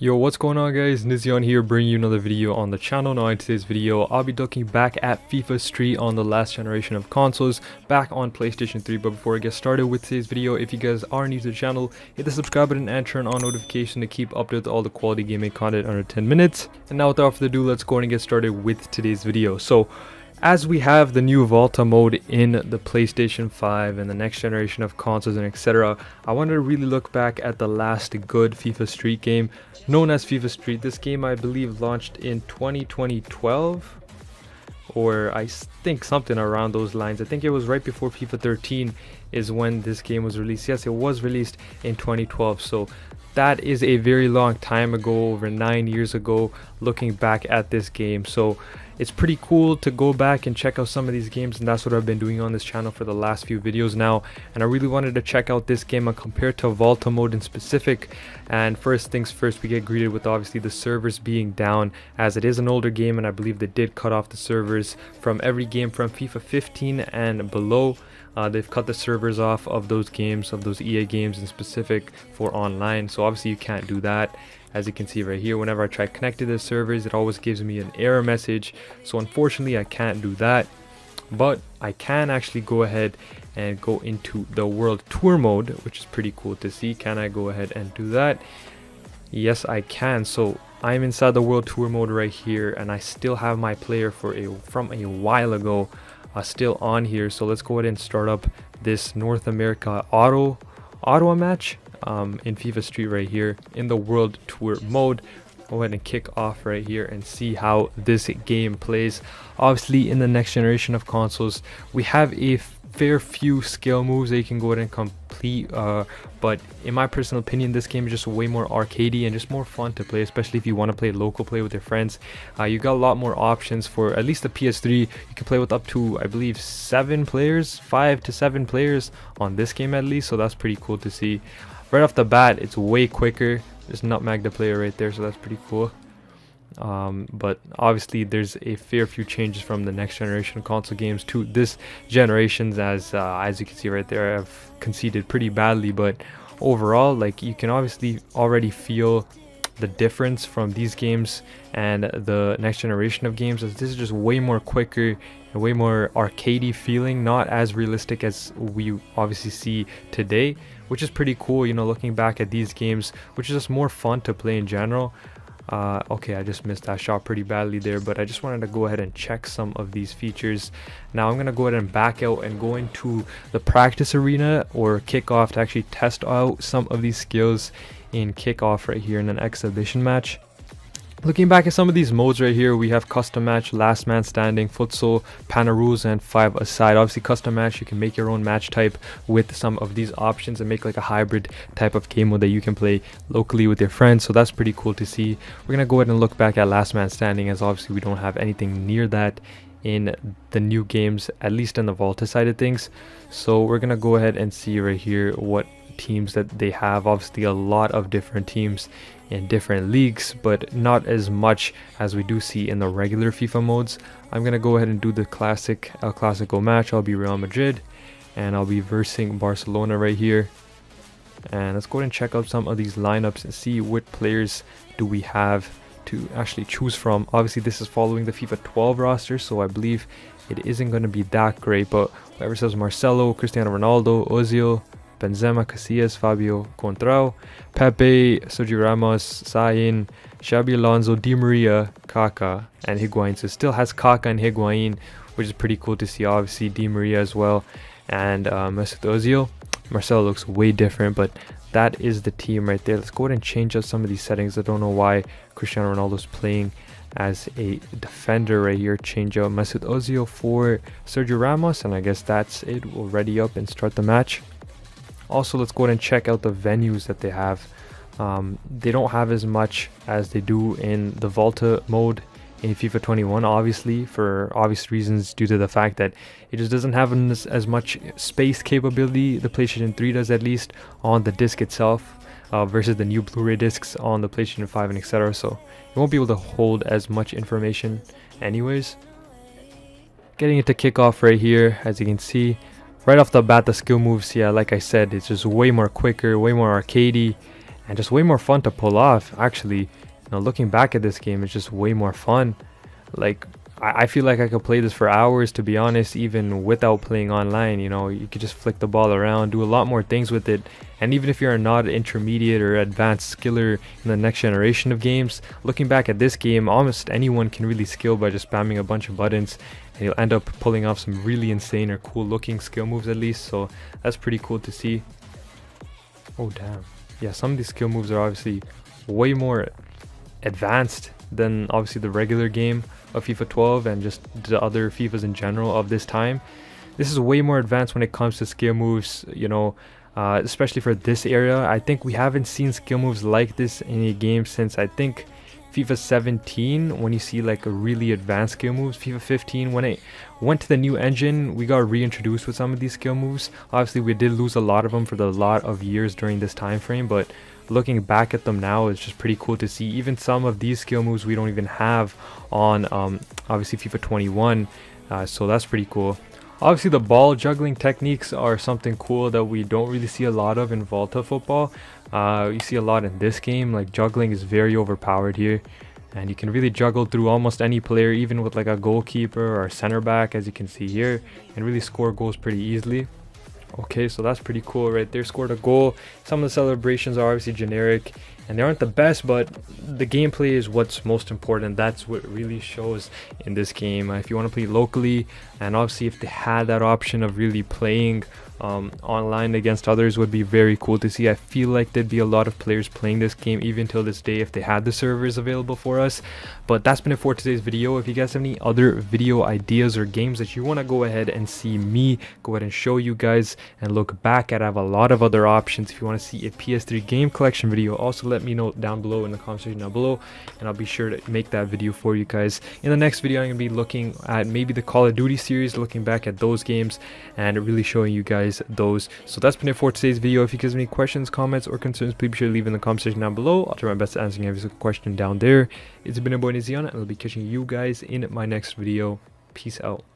Yo, what's going on guys? Nizion here, bringing you another video on the channel. Now in today's video, I'll be looking back at FIFA Street on the last generation of consoles, back on PlayStation 3. But before I get started with today's video, if you guys are new to the channel, hit the subscribe button and turn on notification to keep up with all the quality gaming content under 10 minutes. And now without further ado, let's go ahead and get started with today's video. So, as we have the new Volta mode in the PlayStation 5 and the next generation of consoles and etc., I wanted to really look back at the last good FIFA Street game, known as FIFA Street. This game I believe launched in 2012, or I think something around those lines. I think it was right before FIFA 13 is when this game was released. Yes, it was released in 2012, so that is a very long time ago, over 9 years ago, looking back at this game. So it's pretty cool to go back and check out some of these games, and that's what I've been doing on this channel for the last few videos now. And I really wanted to check out this game and compare it to Volta mode in specific. And first things first, we get greeted with obviously the servers being down, as it is an older game, and I believe they did cut off the servers from every game from FIFA 15 and below. They've cut the servers off of those games, of those EA games in specific, for online. So obviously you can't do that. As you can see right here, whenever I try to connect to the servers, it always gives me an error message. So unfortunately I can't do that, but I can actually go ahead and go into the World Tour mode, which is pretty cool to see. Can I go ahead and do that? Yes, I can. So I'm inside the World Tour mode right here, and I still have my player from a while ago still on here. So let's go ahead and start up this North America Ottawa match in FIFA Street right here in the World Tour mode. Go ahead and kick off right here and see how this game plays. Obviously in the next generation of consoles, we have a fair few skill moves that you can go ahead and complete, but in my personal opinion, this game is just way more arcadey and just more fun to play, especially if you want to play local play with your friends. You got a lot more options. For at least the PS3, you can play with up to, I believe, 7 players, 5 to 7 players on this game at least, so that's pretty cool to see. Right off the bat, it's way quicker. Just nutmeg the player right there, so that's pretty cool. But obviously there's a fair few changes from the next generation console games to this generation's, as you can see right there, I've conceded pretty badly, but overall, like, you can obviously already feel the difference from these games and the next generation of games, as this is just way more quicker and way more arcadey feeling, not as realistic as we obviously see today, which is pretty cool, you know, looking back at these games, which is just more fun to play in general. Okay, I just missed that shot pretty badly there, but I just wanted to go ahead and check some of these features. Now I'm gonna go ahead and back out and go into the practice arena or kickoff to actually test out some of these skills in kickoff right here in an exhibition match. Looking back at some of these modes right here, we have custom match, last man standing, futsal, panel rules, and 5-a-side. Obviously custom match, you can make your own match type with some of these options and make like a hybrid type of game mode that you can play locally with your friends, so that's pretty cool to see. We're gonna go ahead and look back at last man standing, as obviously we don't have anything near that in the new games, at least in the Volta side of things. So we're gonna go ahead and see right here what teams that they have. Obviously a lot of different teams in different leagues, but not as much as we do see in the regular FIFA modes. I'm gonna go ahead and do the classic El Clasico match. I'll be Real Madrid and I'll be versing Barcelona right here. And let's go ahead and check out some of these lineups and see what players do we have to actually choose from. Obviously this is following the FIFA 12 roster, so I believe it isn't going to be that great, but whoever says Marcelo, Cristiano Ronaldo, Ozil, Benzema, Casillas, Fabio Contrao, Pepe, Sergio Ramos, Sain, Xabi Alonso, Di Maria, Kaká, and Higuain. So it still has Kaká and Higuain, which is pretty cool to see. Obviously Di Maria as well, and Mesut Ozil. Marcelo looks way different, but that is the team right there. Let's go ahead and change up some of these settings. I don't know why Cristiano Ronaldo's playing as a defender right here. Change out Mesut Ozil for Sergio Ramos, and I guess that's it. We'll ready up and start the match. Also, let's go ahead and check out the venues that they have. They don't have as much as they do in the Volta mode in FIFA 21, obviously, for obvious reasons, due to the fact that it just doesn't have as much space capability. The PlayStation 3 does, at least, on the disc itself, versus the new Blu-ray discs on the PlayStation 5 and etc. So you won't be able to hold as much information anyways. Getting into kickoff right here, as you can see. Right off the bat, the skill moves, yeah, like I said, it's just way more quicker, way more arcadey, and just way more fun to pull off. Actually, looking back at this game, it's just way more fun. Like, I feel like I could play this for hours, to be honest, even without playing online. You could just flick the ball around, do a lot more things with it. And even if you're not intermediate or advanced skiller in the next generation of games, looking back at this game, almost anyone can really skill by just spamming a bunch of buttons, and you'll end up pulling off some really insane or cool looking skill moves at least. So that's pretty cool to see. Oh damn. Yeah, some of these skill moves are obviously way more advanced than obviously the regular game of FIFA 12 and just the other FIFAs in general of this time. This is way more advanced when it comes to skill moves, especially for this era. I think we haven't seen skill moves like this in a game since, I think, FIFA 17, when you see like a really advanced skill moves. FIFA 15, when it went to the new engine, we got reintroduced with some of these skill moves. Obviously we did lose a lot of them for the lot of years during this time frame, but looking back at them now, it's just pretty cool to see. Even some of these skill moves we don't even have on obviously FIFA 21, so that's pretty cool. Obviously the ball juggling techniques are something cool that we don't really see a lot of in Volta football. You see a lot in this game. Like, juggling is very overpowered here, and you can really juggle through almost any player, even with like a goalkeeper or a center back, as you can see here, and really score goals pretty easily. Okay, so that's pretty cool right there. Scored a goal. Some of the celebrations are obviously generic and they aren't the best, but the gameplay is what's most important. That's what really shows in this game. If you want to play locally, and obviously if they had that option of really playing online against others, would be very cool to see. I feel like there'd be a lot of players playing this game even till this day if they had the servers available for us. But that's been it for today's video. If you guys have any other video ideas or games that you want to go ahead and see me go ahead and show you guys and look back at, I have a lot of other options. If you want to see a PS3 game collection video, also let me know down below in the comment section down below, and I'll be sure to make that video for you guys. In the next video, I'm going to be looking at maybe the Call of Duty series, looking back at those games and really showing you guys those. So that's been it for today's video. If you guys have any questions, comments, or concerns, please be sure to leave in the comment section down below. I'll try my best to answer every single question down there. It's been a boy Nizion, and I'll be catching you guys in my next video. Peace out.